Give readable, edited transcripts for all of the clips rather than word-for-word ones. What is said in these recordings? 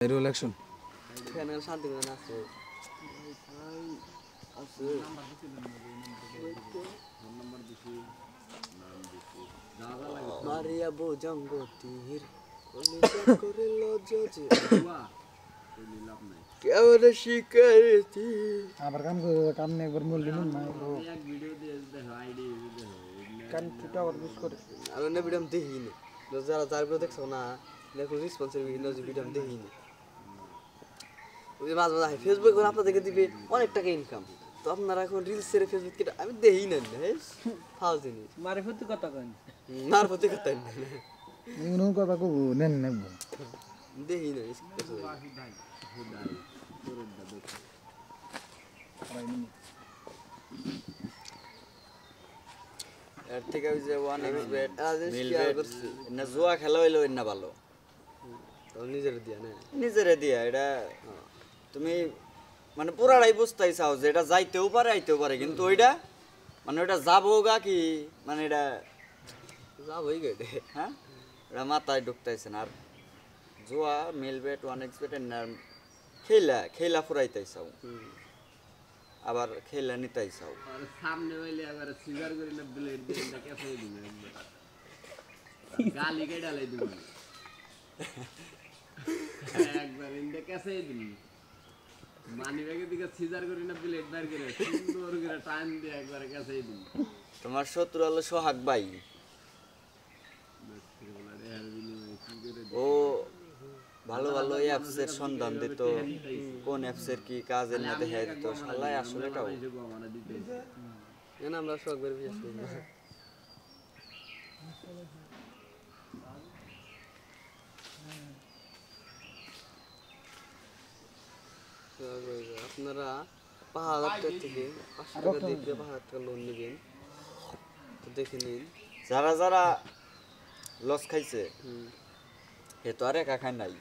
roll action এখানে শান্তি করে আছে মারিয়া বো জঙ্গতির করে লজ্জে কেমন শিকারতি আবার কাম নেই একবার বললি না এক ভিডিও দিয়ে দেখো আইডি দেখো কান্ট্রিটা ওর মিস করে আমি না ভিডিও দেখিনি যারা যার ভিডিও দেখছো না দেখো রেসপন্সের ভিডিও দেখিনি ওই মাঝে মাঝে ফেসবুক করে আপনাদেরকে দিবে অনেক টাকা ইনকাম তো আপনারা এখন রিলস ছেড়ে ফেসবুক কেটে আমি দেই না ফাল জিনিস মারিফতি কথা কই মার প্রতি কথা না ইউনো কথা কো নেন নেব দেই না এর থেকে ওই যে 1xbet না জুয়া খেলা হইলো না ভালো নিজের দিয়া না নিজেরে দিয়া এটা তুমি মানে পুরাটাই বুঝতেই চাও যে এটা যাইতেও পারে আইতেও পারে কিন্তু ওইটা মানে ওইটা যাবো গা কি মানে এটা যাবই গেটে হ্যাঁ এটা মাথায় ঢুকতেছে না আর জুয়া মিলবেট 1xbet খেলা ফুরাইতেই চাও আবার খেলা নিতেই চাও আর সামনে হইলে আবার সিজার করে না ব্লেড দিয়ে না কেসে দিবে গালি কেডালাই দিবে একবার ইন্দে কেসে দিবি মানি ব্যাগে দিকে সিজার করে না ব্লেড বাইর করে সুন্দর করে টান দিয়ে একবার কেসে দিবি তোমার শত্রু হলো সোহাগ ভাই ও ভালো ভালো অ্যাপসের সন্ধান দিত কোন অ্যাপসের কি কাজের না দেখা দিত শালাই আসলে এটাও না আমরা শখ বের বিশেষ করি না আপনারা ৫,০০০ থেকে ৫০০ টাকা দিয়ে ৫,০০০ টাকা লোন নেবেন তো দেখে নিন যারা যারা লস খাইছে এ তো আর একা খায় নাই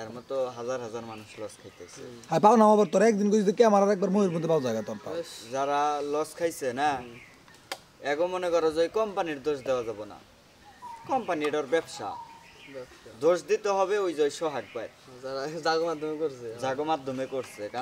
এর মতো হাজার হাজার মানুষ লস খাইতেছে আর পাও না আবার তোর একদিন কইছিস ক্যামেরার একবার ময়ূর মধ্যে পাও জায়গা তোর পাও যারা লস খাইছে না এগো মনে করো যে কোম্পানির দোষ দেওয়া যাব না কোম্পানি এটার ব্যবসা দোষ দিতে হবে ওই যে সোহাগ ভাই যারা জাগো মাধ্যমে করছে জাগো মাধ্যমে করছে কারণ